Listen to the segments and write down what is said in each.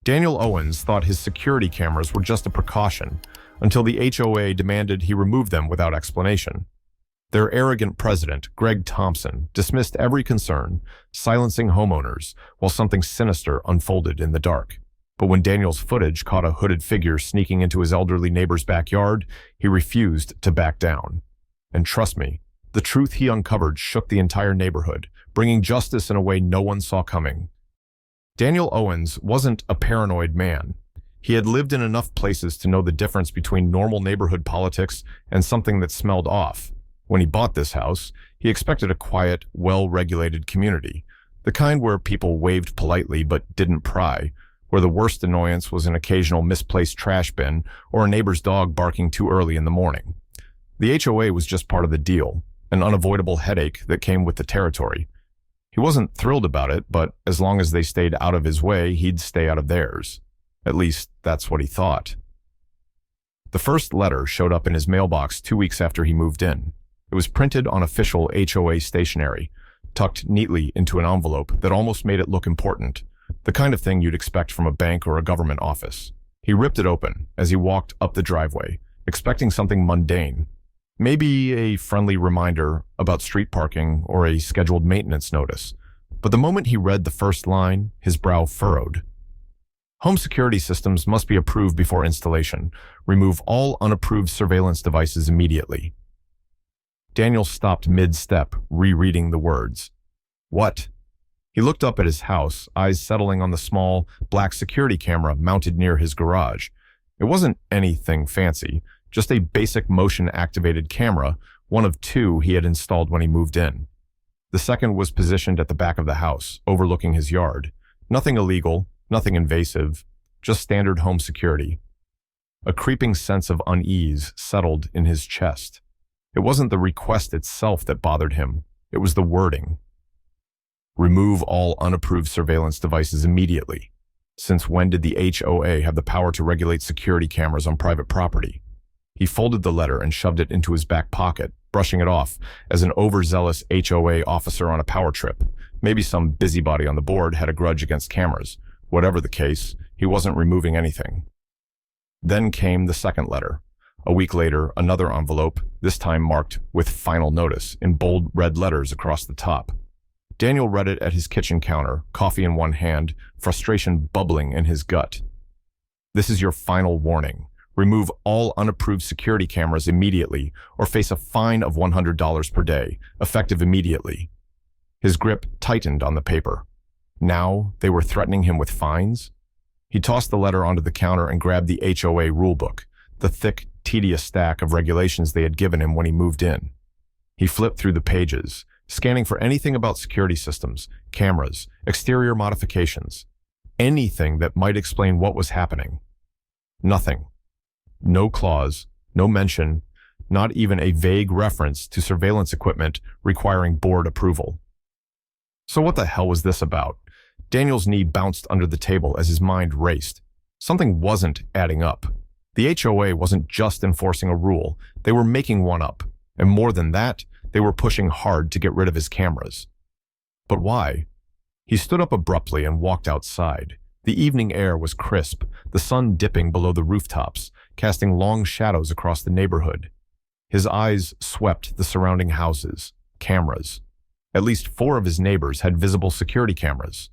Daniel Owens thought his security cameras were just a precaution until the HOA demanded he remove them without explanation. Their arrogant president, Greg Thompson, dismissed every concern, silencing homeowners while something sinister unfolded in the dark. But when Daniel's footage caught a hooded figure sneaking into his elderly neighbor's backyard, he refused to back down. And trust me, the truth he uncovered shook the entire neighborhood, bringing justice in a way no one saw coming. Daniel Owens wasn't a paranoid man. He had lived in enough places to know the difference between normal neighborhood politics and something that smelled off. When he bought this house, he expected a quiet, well-regulated community, the kind where people waved politely but didn't pry, where the worst annoyance was an occasional misplaced trash bin or a neighbor's dog barking too early in the morning. The HOA was just part of the deal, an unavoidable headache that came with the territory. He wasn't thrilled about it, but as long as they stayed out of his way, he'd stay out of theirs. At least, that's what he thought. The first letter showed up in his mailbox 2 weeks after he moved in. It was printed on official HOA stationery, tucked neatly into an envelope that almost made it look important, the kind of thing you'd expect from a bank or a government office. He ripped it open as he walked up the driveway, expecting something mundane. Maybe a friendly reminder about street parking or a scheduled maintenance notice. But the moment he read the first line, his brow furrowed. Home security systems must be approved before installation. Remove all unapproved surveillance devices immediately. Daniel stopped mid-step, rereading the words. What? He looked up at his house, eyes settling on the small, black security camera mounted near his garage. It wasn't anything fancy, just a basic motion-activated camera, one of 2 he had installed when he moved in. The second was positioned at the back of the house, overlooking his yard. Nothing illegal, nothing invasive, just standard home security. A creeping sense of unease settled in his chest. It wasn't the request itself that bothered him, it was the wording. Remove all unapproved surveillance devices immediately. Since when did the HOA have the power to regulate security cameras on private property? He folded the letter and shoved it into his back pocket, brushing it off as an overzealous HOA officer on a power trip. Maybe some busybody on the board had a grudge against cameras. Whatever the case, he wasn't removing anything. Then came the second letter. A week later, another envelope, this time marked with final notice in bold red letters across the top. Daniel read it at his kitchen counter, coffee in one hand, frustration bubbling in his gut. This is your final warning. Remove all unapproved security cameras immediately or face a fine of $100 per day, effective immediately. His grip tightened on the paper. Now they were threatening him with fines? He tossed the letter onto the counter and grabbed the HOA rulebook, the thick, tedious stack of regulations they had given him when he moved in. He flipped through the pages, scanning for anything about security systems, cameras, exterior modifications, anything that might explain what was happening. Nothing. No clause, no mention, not even a vague reference to surveillance equipment requiring board approval. So what the hell was this about? Daniel's knee bounced under the table as his mind raced. Something wasn't adding up. The HOA wasn't just enforcing a rule, they were making one up. And more than that, they were pushing hard to get rid of his cameras. But why? He stood up abruptly and walked outside. The evening air was crisp, the sun dipping below the rooftops, casting long shadows across the neighborhood. His eyes swept the surrounding houses, cameras. At least 4 of his neighbors had visible security cameras.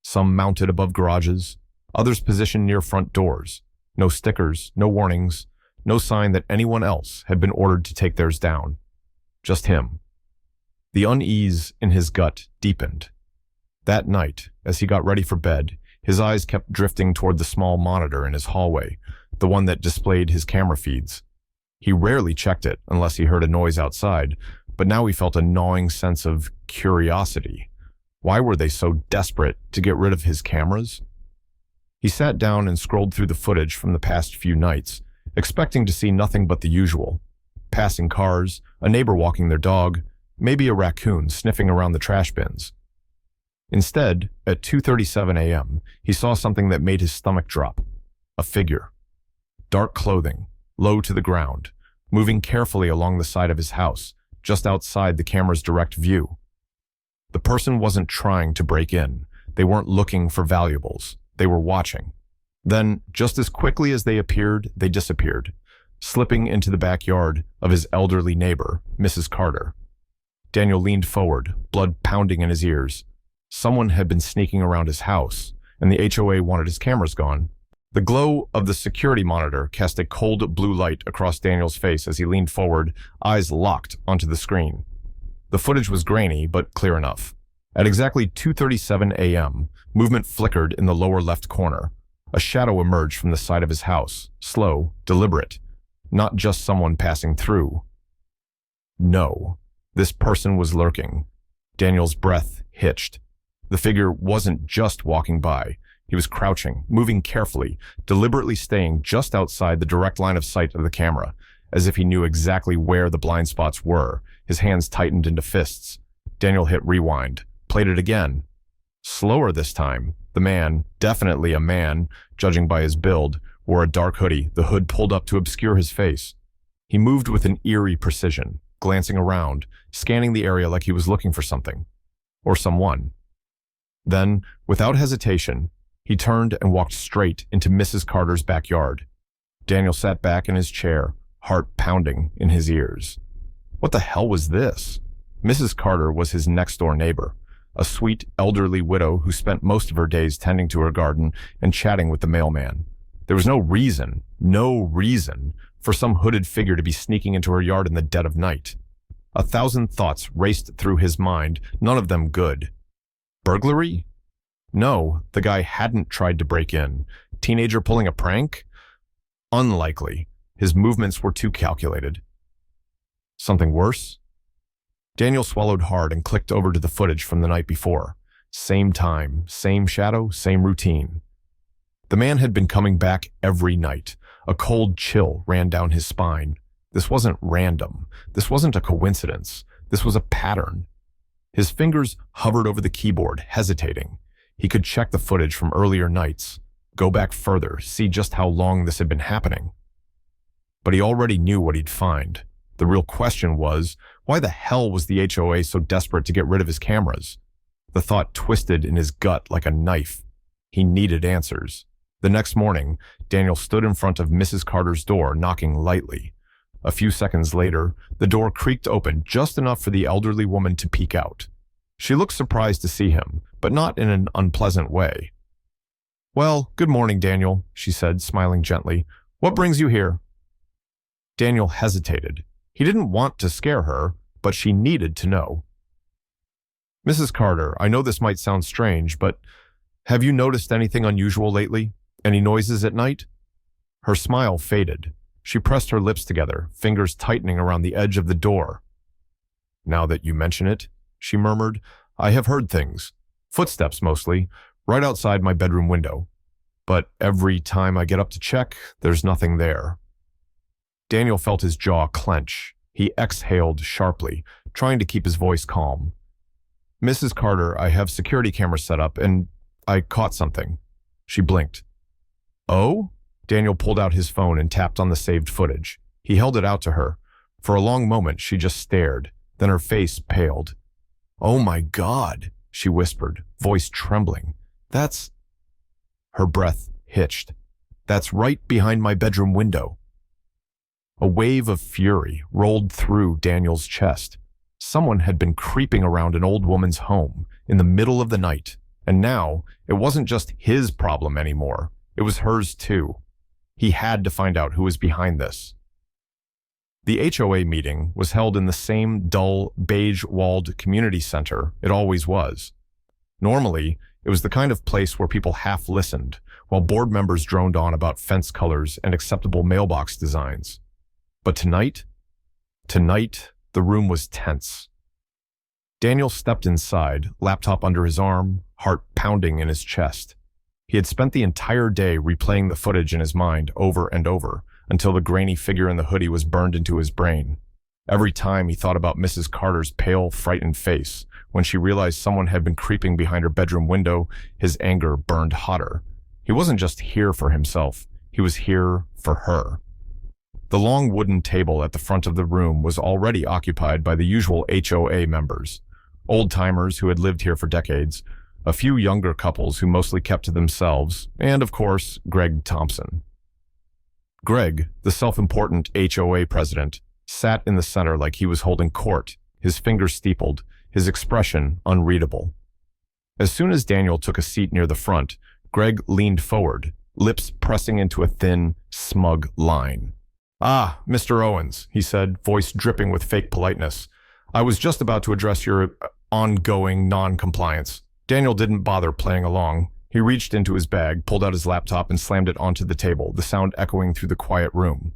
Some mounted above garages, others positioned near front doors. No stickers, no warnings, no sign that anyone else had been ordered to take theirs down. Just him. The unease in his gut deepened. That night, as he got ready for bed, his eyes kept drifting toward the small monitor in his hallway, the one that displayed his camera feeds. He rarely checked it unless he heard a noise outside, but now he felt a gnawing sense of curiosity. Why were they so desperate to get rid of his cameras? He sat down and scrolled through the footage from the past few nights, expecting to see nothing but the usual. Passing cars, a neighbor walking their dog, maybe a raccoon sniffing around the trash bins. Instead, at 2:37 a.m., he saw something that made his stomach drop. A figure. Dark clothing, low to the ground, moving carefully along the side of his house, just outside the camera's direct view. The person wasn't trying to break in. They weren't looking for valuables. They were watching. Then, just as quickly as they appeared, they disappeared, slipping into the backyard of his elderly neighbor, Mrs. Carter. Daniel leaned forward, blood pounding in his ears. Someone had been sneaking around his house, and the HOA wanted his cameras gone. The glow of the security monitor cast a cold blue light across Daniel's face as he leaned forward, eyes locked onto the screen. The footage was grainy, but clear enough. At exactly 2:37 a.m., movement flickered in the lower left corner. A shadow emerged from the side of his house, slow, deliberate, not just someone passing through. No, this person was lurking. Daniel's breath hitched. The figure wasn't just walking by. He was crouching, moving carefully, deliberately staying just outside the direct line of sight of the camera, as if he knew exactly where the blind spots were. His hands tightened into fists. Daniel hit rewind, played it again. Slower this time. The man, definitely a man, judging by his build, wore a dark hoodie, the hood pulled up to obscure his face. He moved with an eerie precision, glancing around, scanning the area like he was looking for something. Or someone. Then, without hesitation, he turned and walked straight into Mrs. Carter's backyard. Daniel sat back in his chair, heart pounding in his ears. What the hell was this? Mrs. Carter was his next-door neighbor, a sweet, elderly widow who spent most of her days tending to her garden and chatting with the mailman. There was no reason for some hooded figure to be sneaking into her yard in the dead of night. 1,000 thoughts raced through his mind, none of them good. Burglary? No, the guy hadn't tried to break in. Teenager pulling a prank? Unlikely. His movements were too calculated. Something worse? Daniel swallowed hard and clicked over to the footage from the night before. Same time, same shadow, same routine. The man had been coming back every night. A cold chill ran down his spine. This wasn't random. This wasn't a coincidence. This was a pattern. His fingers hovered over the keyboard, hesitating. He could check the footage from earlier nights, go back further, see just how long this had been happening. But he already knew what he'd find. The real question was, why the hell was the HOA so desperate to get rid of his cameras? The thought twisted in his gut like a knife. He needed answers. The next morning, Daniel stood in front of Mrs. Carter's door, knocking lightly. A few seconds later, the door creaked open just enough for the elderly woman to peek out. She looked surprised to see him, but not in an unpleasant way. "Well, good morning, Daniel," she said, smiling gently. "What brings you here?" Daniel hesitated. He didn't want to scare her, but she needed to know. "Mrs. Carter, I know this might sound strange, but have you noticed anything unusual lately? Any noises at night?" Her smile faded. She pressed her lips together, fingers tightening around the edge of the door. "Now that you mention it," she murmured, "I have heard things. Footsteps mostly, right outside my bedroom window. But every time I get up to check, there's nothing there." Daniel felt his jaw clench. He exhaled sharply, trying to keep his voice calm. "Mrs. Carter, I have security cameras set up, and I caught something." She blinked. "Oh?" Daniel pulled out his phone and tapped on the saved footage. He held it out to her. For a long moment, she just stared. Then her face paled. "Oh my God," she whispered, voice trembling. "That's—" Her breath hitched. "That's right behind my bedroom window." A wave of fury rolled through Daniel's chest. Someone had been creeping around an old woman's home in the middle of the night, and now it wasn't just his problem anymore. It was hers too. He had to find out who was behind this. The HOA meeting was held in the same dull, beige-walled community center it always was. Normally, it was the kind of place where people half listened, while board members droned on about fence colors and acceptable mailbox designs. But tonight, the room was tense. Daniel stepped inside, laptop under his arm, heart pounding in his chest. He had spent the entire day replaying the footage in his mind over and over, until the grainy figure in the hoodie was burned into his brain. Every time he thought about Mrs. Carter's pale, frightened face, when she realized someone had been creeping behind her bedroom window, his anger burned hotter. He wasn't just here for himself, he was here for her. The long wooden table at the front of the room was already occupied by the usual HOA members, old-timers who had lived here for decades, a few younger couples who mostly kept to themselves, and of course, Greg Thompson. Greg, the self-important HOA president, sat in the center like he was holding court, his fingers steepled, his expression unreadable. As soon as Daniel took a seat near the front, Greg leaned forward, lips pressing into a thin, smug line. "Ah, Mr. Owens," he said, voice dripping with fake politeness. "I was just about to address your ongoing non-compliance." Daniel didn't bother playing along. He reached into his bag, pulled out his laptop, and slammed it onto the table, the sound echoing through the quiet room.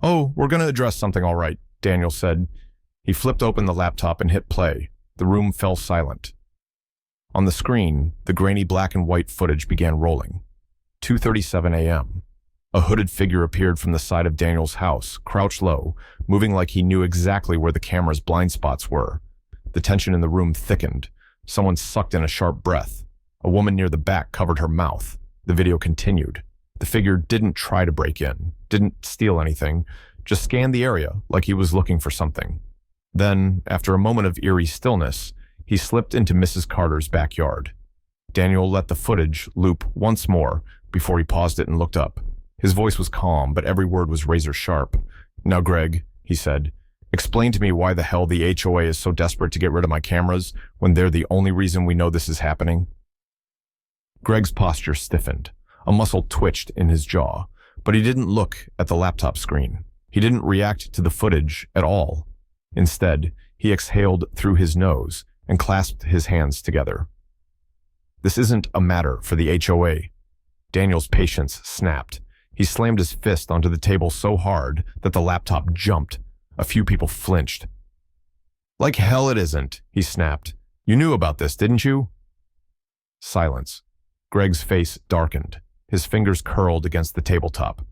"Oh, we're going to address something all right," Daniel said. He flipped open the laptop and hit play. The room fell silent. On the screen, the grainy black and white footage began rolling. 2:37 a.m. A hooded figure appeared from the side of Daniel's house, crouched low, moving like he knew exactly where the camera's blind spots were. The tension in the room thickened. Someone sucked in a sharp breath. A woman near the back covered her mouth. The video continued. The figure didn't try to break in, didn't steal anything, just scanned the area like he was looking for something. Then, after a moment of eerie stillness, he slipped into Mrs. Carter's backyard. Daniel let the footage loop once more before he paused it and looked up. His voice was calm, but every word was razor sharp. "Now, Greg," he said, "explain to me why the hell the HOA is so desperate to get rid of my cameras when they're the only reason we know this is happening." Greg's posture stiffened. A muscle twitched in his jaw, but he didn't look at the laptop screen. He didn't react to the footage at all. Instead, he exhaled through his nose and clasped his hands together. "This isn't a matter for the HOA." Daniel's patience snapped. He slammed his fist onto the table so hard that the laptop jumped. A few people flinched. "Like hell it isn't," he snapped. "You knew about this, didn't you?" Silence. Greg's face darkened. His fingers curled against the tabletop.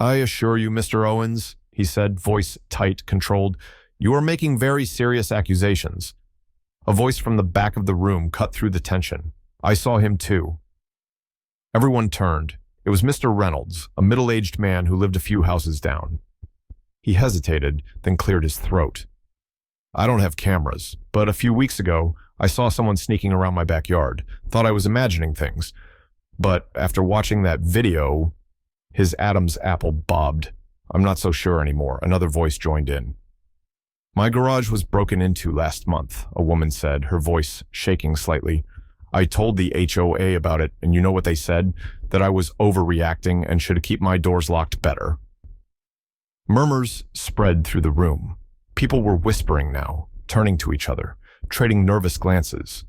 "I assure you, Mr. Owens," he said, voice tight, controlled, "you are making very serious accusations." A voice from the back of the room cut through the tension. "I saw him too." Everyone turned. It was Mr. Reynolds, a middle-aged man who lived a few houses down. He hesitated, then cleared his throat. "I don't have cameras, but a few weeks ago, I saw someone sneaking around my backyard. Thought I was imagining things. But after watching that video," his Adam's apple bobbed. "I'm not so sure anymore." Another voice joined in. "My garage was broken into last month," a woman said, her voice shaking slightly. "I told the HOA about it, and you know what they said? That I was overreacting and should keep my doors locked better." Murmurs spread through the room. People were whispering now, turning to each other, trading nervous glances.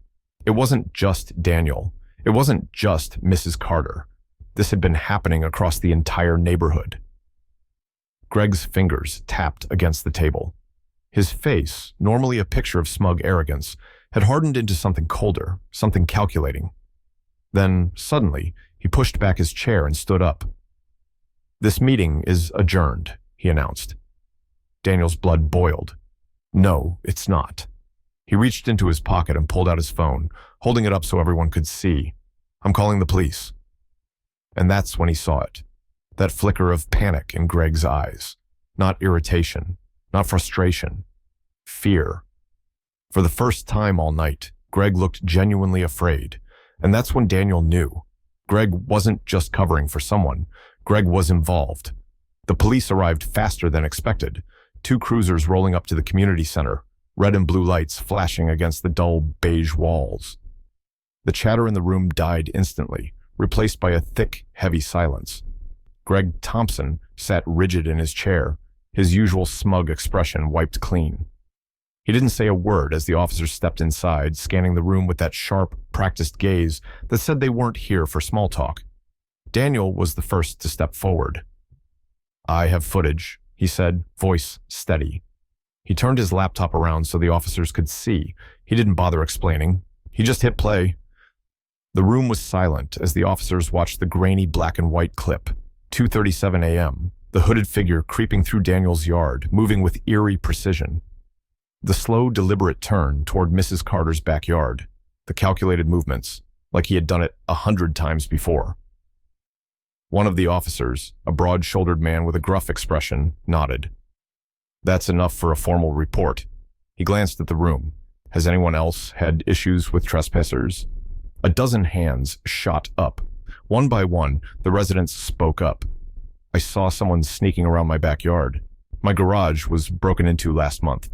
It wasn't just Daniel. It wasn't just Mrs. Carter. This had been happening across the entire neighborhood. Greg's fingers tapped against the table. His face, normally a picture of smug arrogance, had hardened into something colder, something calculating. Then, suddenly, he pushed back his chair and stood up. "This meeting is adjourned," he announced. Daniel's blood boiled. "No, it's not." He reached into his pocket and pulled out his phone, holding it up so everyone could see. "I'm calling the police." And that's when he saw it. That flicker of panic in Greg's eyes. Not irritation, not frustration. Fear. For the first time all night, Greg looked genuinely afraid. And that's when Daniel knew. Greg wasn't just covering for someone. Greg was involved. The police arrived faster than expected. 2 cruisers rolling up to the community center, red and blue lights flashing against the dull beige walls. The chatter in the room died instantly, replaced by a thick, heavy silence. Greg Thompson sat rigid in his chair, his usual smug expression wiped clean. He didn't say a word as the officers stepped inside, scanning the room with that sharp, practiced gaze that said they weren't here for small talk. Daniel was the first to step forward. "I have footage," he said, voice steady. He turned his laptop around so the officers could see. He didn't bother explaining. He just hit play. The room was silent as the officers watched the grainy black and white clip. 2:37 a.m., the hooded figure creeping through Daniel's yard, moving with eerie precision. The slow, deliberate turn toward Mrs. Carter's backyard, the calculated movements, like he had done it 100 times before. One of the officers, a broad-shouldered man with a gruff expression, nodded. "That's enough for a formal report." He glanced at the room. Has anyone else had issues with trespassers? A dozen hands shot up. One by one, the residents spoke up. I saw someone sneaking around my backyard. My garage was broken into last month.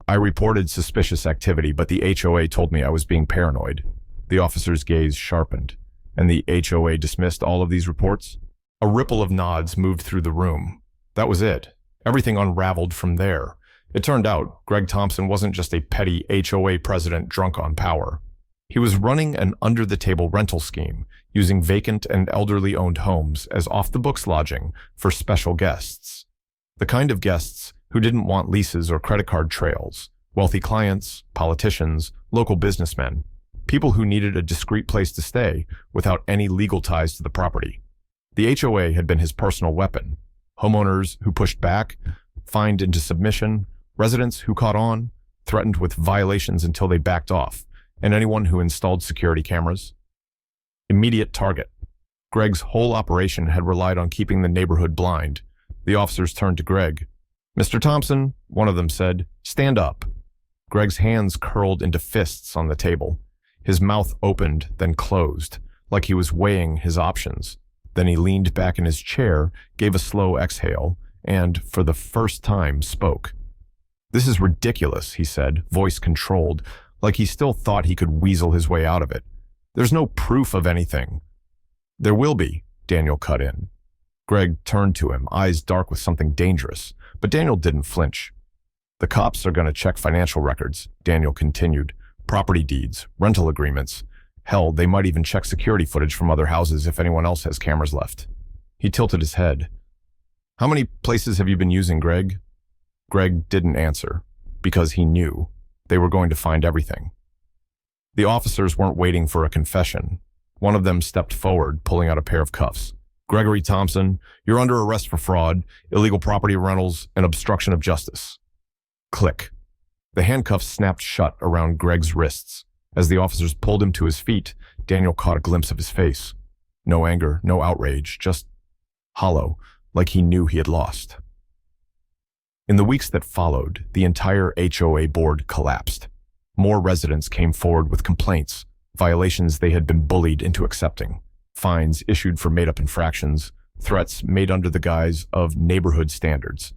I reported suspicious activity, but the HOA told me I was being paranoid. The officer's gaze sharpened. And the HOA dismissed all of these reports? A ripple of nods moved through the room. That was it. Everything unraveled from there. It turned out Greg Thompson wasn't just a petty HOA president drunk on power. He was running an under-the-table rental scheme, using vacant and elderly-owned homes as off-the-books lodging for special guests. The kind of guests who didn't want leases or credit card trails, wealthy clients, politicians, local businessmen, people who needed a discreet place to stay without any legal ties to the property. The HOA had been his personal weapon. Homeowners who pushed back, fined into submission, residents who caught on, threatened with violations until they backed off, and anyone who installed security cameras. Immediate target. Greg's whole operation had relied on keeping the neighborhood blind. The officers turned to Greg. "Mr. Thompson," one of them said, "stand up." Greg's hands curled into fists on the table. His mouth opened, then closed, like he was weighing his options. Then he leaned back in his chair, gave a slow exhale, and, for the first time, spoke. "This is ridiculous," he said, voice controlled, like he still thought he could weasel his way out of it. "There's no proof of anything." "There will be," Daniel cut in. Greg turned to him, eyes dark with something dangerous, but Daniel didn't flinch. "The cops are going to check financial records," Daniel continued. "Property deeds, rental agreements. Hell, they might even check security footage from other houses if anyone else has cameras left." He tilted his head. "How many places have you been using, Greg?" Greg didn't answer, because he knew they were going to find everything. The officers weren't waiting for a confession. One of them stepped forward, pulling out a pair of cuffs. "Gregory Thompson, you're under arrest for fraud, illegal property rentals, and obstruction of justice." Click. The handcuffs snapped shut around Greg's wrists. As the officers pulled him to his feet, Daniel caught a glimpse of his face. No anger, no outrage, just hollow, like he knew he had lost. In the weeks that followed, the entire HOA board collapsed. More residents came forward with complaints, violations they had been bullied into accepting, fines issued for made-up infractions, threats made under the guise of neighborhood standards.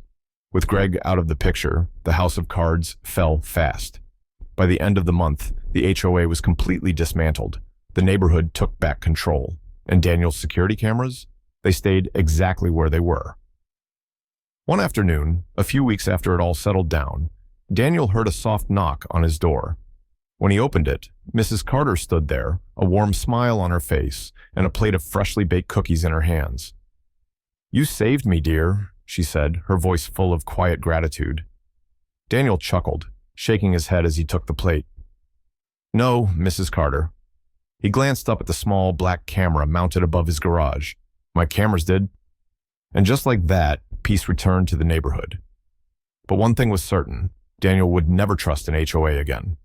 With Greg out of the picture, the house of cards fell fast. By the end of the month, the HOA was completely dismantled. The neighborhood took back control. And Daniel's security cameras? They stayed exactly where they were. One afternoon, a few weeks after it all settled down, Daniel heard a soft knock on his door. When he opened it, Mrs. Carter stood there, a warm smile on her face and a plate of freshly baked cookies in her hands. "You saved me, dear," she said, her voice full of quiet gratitude. Daniel chuckled, shaking his head as he took the plate. "No, Mrs. Carter." He glanced up at the small black camera mounted above his garage. "My cameras did." And just like that, peace returned to the neighborhood. But one thing was certain, Daniel would never trust an HOA again.